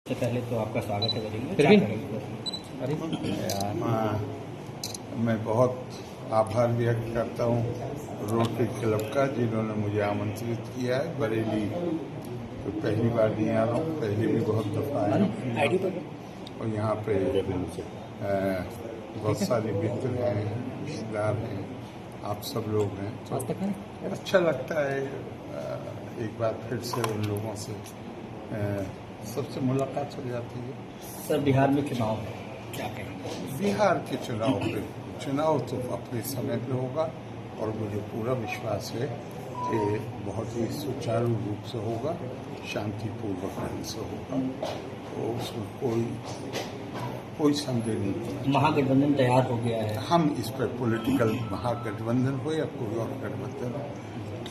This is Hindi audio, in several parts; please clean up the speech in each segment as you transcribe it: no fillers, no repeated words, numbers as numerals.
सबसे पहले तो आपका स्वागत है करेंगे। फिर क्या भी करेंगे? मैं बहुत आभार व्यक्त करता हूँ रोटरी क्लब का, जिन्होंने मुझे आमंत्रित किया है। बरेली तो पहली बार नहीं आ रहा हूँ, पहले भी बहुत दफ़ा आया हूँ। और यहाँ पे बहुत सारे मित्र हैं, रिश्तेदार हैं, आप सब लोग हैं, तो अच्छा लगता है एक बार फिर से उन लोगों से सबसे मुलाकात हो जाती है। सर, बिहार में चुनाव है, क्या कहेंगे? बिहार के चुनाव तो अपने समय पे होगा और मुझे पूरा विश्वास है कि बहुत ही सुचारू रूप से होगा, शांतिपूर्वक ढंग से होगा, तो उसमें कोई संदेह नहीं। महागठबंधन तैयार हो गया है। हम इस पर पॉलिटिकल महागठबंधन हो या कोई और गठबंधन,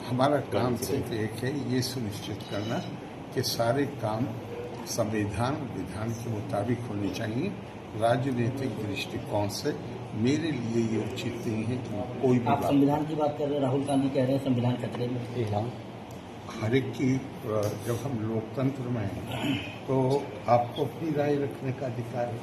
हमारा काम सिर्फ एक है, ये सुनिश्चित करना कि सारे काम संविधान विधान के मुताबिक होने चाहिए। राजनीतिक दृष्टिकोण से मेरे लिए ये उचित नहीं है कि कोई भी आप संविधान की बात कर रहे हैं, राहुल गांधी कह रहे हैं संविधान खतरे में। हर एक की, जब हम लोकतंत्र में हैं तो आपको अपनी राय रखने का अधिकार है।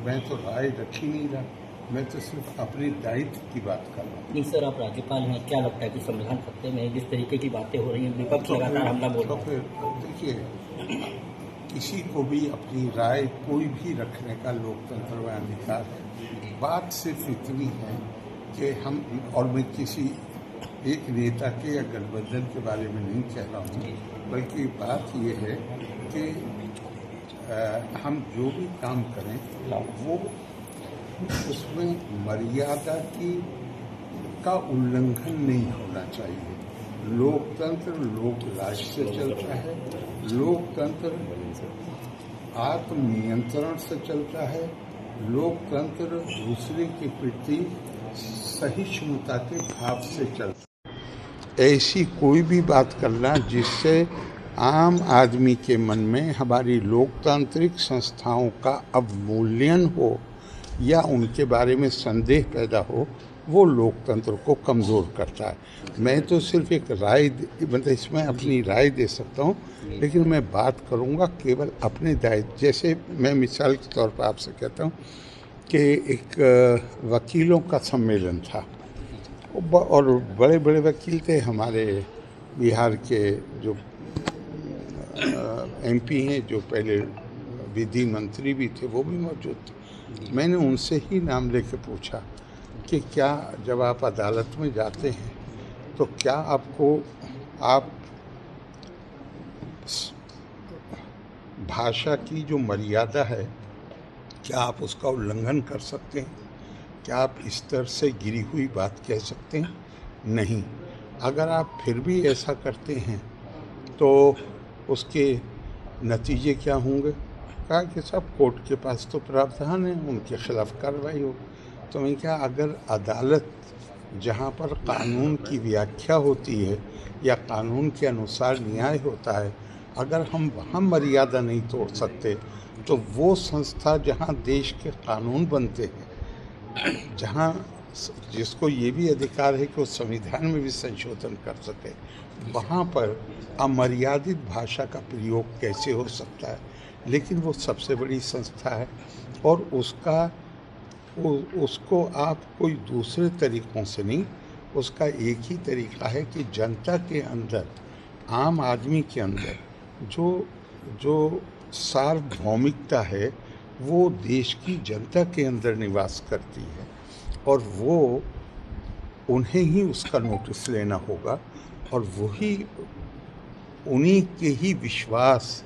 मैं तो राय रख ही नहीं रहा, मैं तो सिर्फ अपने दायित्व की बात कर रहा हूँ। नहीं सर, आप राज्यपाल हैं, क्या लगता है कि संविधान खतरे में है? जिस तरीके की बातें हो रही हैं, विपक्ष लगातार हमला बोल रहा है। फिर देखिए, किसी को भी अपनी राय कोई भी रखने का लोकतंत्र में अधिकार है। बात सिर्फ इतनी है कि हम, और मैं किसी एक नेता के या गठबंधन के बारे में नहीं कह रहा हूँ, बल्कि बात यह है कि हम जो भी काम करें वो उसमें मर्यादा का उल्लंघन नहीं होना चाहिए। लोकतंत्र लोकराज से चलता है, लोकतंत्र आत्मनियंत्रण से चलता है, लोकतंत्र दूसरे के प्रति सहिष्णुता के भाव से चलता है। ऐसी कोई भी बात करना जिससे आम आदमी के मन में हमारी लोकतांत्रिक संस्थाओं का अवमूल्यन हो या उनके बारे में संदेह पैदा हो, वो लोकतंत्र को कमज़ोर करता है। मैं तो सिर्फ एक राय, मतलब इसमें अपनी राय दे सकता हूँ, लेकिन मैं बात करूँगा केवल अपने दायित्व। जैसे मैं मिसाल के तौर पर आपसे कहता हूँ कि एक वकीलों का सम्मेलन था और बड़े बड़े वकील थे हमारे बिहार के, जो एमपी हैं, जो पहले विधि मंत्री भी थे, वो भी मौजूद थे। मैंने उनसे ही नाम लेके पूछा कि क्या जब आप अदालत में जाते हैं तो क्या आप भाषा की जो मर्यादा है, क्या आप उसका उल्लंघन कर सकते हैं? क्या आप इस तरह से गिरी हुई बात कह सकते हैं? नहीं। अगर आप फिर भी ऐसा करते हैं तो उसके नतीजे क्या होंगे? कहा कि सब कोर्ट के पास तो प्रावधान है, उनके खिलाफ कार्रवाई हो। तो मैं क्या, अगर अदालत जहाँ पर कानून की व्याख्या होती है या कानून के अनुसार न्याय होता है, अगर हम वहाँ मर्यादा नहीं तोड़ सकते तो वो संस्था जहाँ देश के कानून बनते हैं, जहाँ जिसको ये भी अधिकार है कि वो संविधान में भी संशोधन कर सके, वहाँ पर अमर्यादित भाषा का प्रयोग कैसे हो सकता है? लेकिन वो सबसे बड़ी संस्था है और उसको आप कोई दूसरे तरीक़ों से नहीं, उसका एक ही तरीक़ा है कि जनता के अंदर, आम आदमी के अंदर जो सार्वभौमिकता है वो देश की जनता के अंदर निवास करती है और वो उन्हें ही उसका नोटिस लेना होगा और वही उन्हीं के ही विश्वास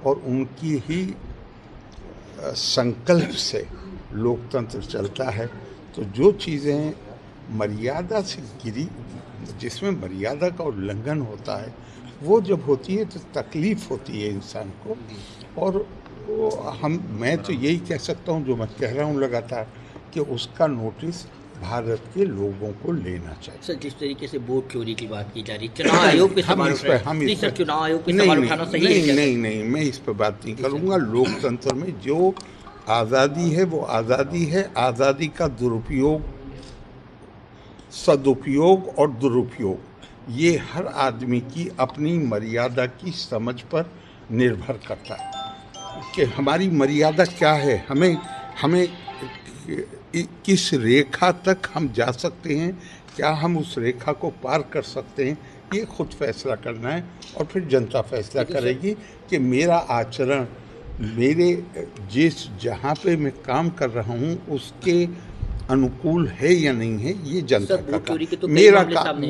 और उनकी ही संकल्प से लोकतंत्र चलता है। तो जो चीज़ें मर्यादा से गिरी, जिसमें मर्यादा का उल्लंघन होता है, वो जब होती है तो तकलीफ़ होती है इंसान को। और मैं तो यही कह सकता हूँ, जो मैं कह रहा हूँ लगातार, कि उसका नोटिस भारत के लोगों को लेना चाहिए। सर, जिस तरीके से वोट चोरी की बात की जा रही है, चुनाव आयोग पे सवाल उठ रहा है। सर, चुनाव आयोग पे सवाल उठाना सही है? नहीं, मैं इस पर बात नहीं करूँगा। लोकतंत्र में जो आज़ादी है वो आज़ादी है। आज़ादी का दुरुपयोग, सदुपयोग और दुरुपयोग, ये हर आदमी की अपनी मर्यादा की समझ पर निर्भर करता है। कि हमारी मर्यादा क्या है, हमें किस रेखा तक हम जा सकते हैं, क्या हम उस रेखा को पार कर सकते हैं, ये खुद फैसला करना है। और फिर जनता फैसला करेगी कि मेरा आचरण मेरे जहाँ पे मैं काम कर रहा हूँ उसके अनुकूल है या नहीं है, ये जनता का काम।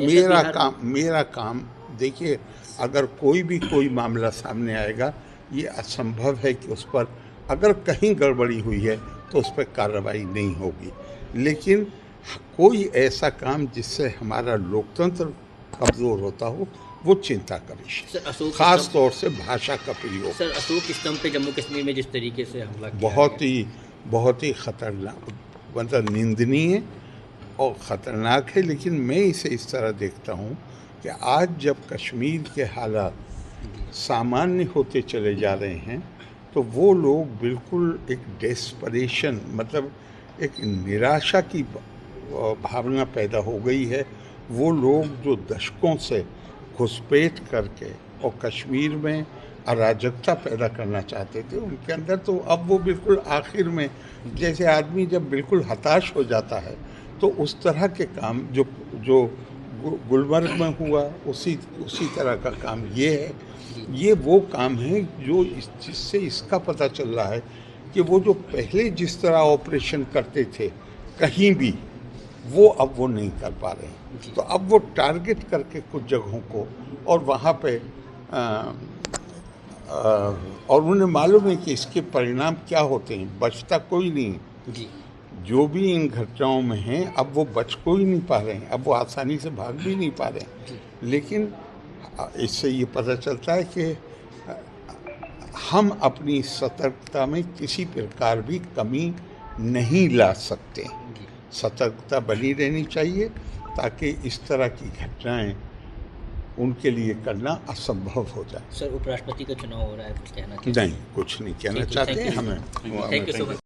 मेरा काम देखिए, अगर कोई मामला सामने आएगा, ये असंभव है कि उस पर अगर कहीं गड़बड़ी हुई है तो उस पर कार्रवाई नहीं होगी। लेकिन कोई ऐसा काम जिससे हमारा लोकतंत्र कमज़ोर होता हो, वो चिंता का विषय, खास तौर से भाषा का प्रयोग। सर, अशोक स्तंभ पे जम्मू कश्मीर में जिस तरीके से हमला किया बहुत ही खतरनाक, मतलब निंदनीय और ख़तरनाक है। लेकिन मैं इसे इस तरह देखता हूँ कि आज जब कश्मीर के हालात सामान्य होते चले जा रहे हैं, तो वो लोग बिल्कुल एक डेस्परेशन, मतलब एक निराशा की भावना पैदा हो गई है। वो लोग जो दशकों से घुसपैठ करके और कश्मीर में अराजकता पैदा करना चाहते थे, उनके अंदर तो अब वो बिल्कुल आखिर में, जैसे आदमी जब बिल्कुल हताश हो जाता है, तो उस तरह के काम जो गुलमर्ग में हुआ, उसी तरह का काम ये है। ये वो काम है जिससे इसका पता चल रहा है कि वो जो पहले जिस तरह ऑपरेशन करते थे कहीं भी, अब वो नहीं कर पा रहे हैं। तो अब वो टारगेट करके कुछ जगहों को, और वहाँ पे और उन्हें मालूम है कि इसके परिणाम क्या होते हैं, बचता कोई नहीं जी। जो भी इन घटनाओं में हैं, अब वो बच कोई नहीं पा रहे हैं, अब वो आसानी से भाग भी नहीं पा रहे हैं। लेकिन इससे ये पता चलता है कि हम अपनी सतर्कता में किसी प्रकार भी कमी नहीं ला सकते। सतर्कता बनी रहनी चाहिए ताकि इस तरह की घटनाएं उनके लिए करना असंभव हो जाए। सर, उपराष्ट्रपति का चुनाव हो रहा है, कुछ कहना? नहीं, कुछ नहीं कहना चाहते हैं हमें। Thank you so much.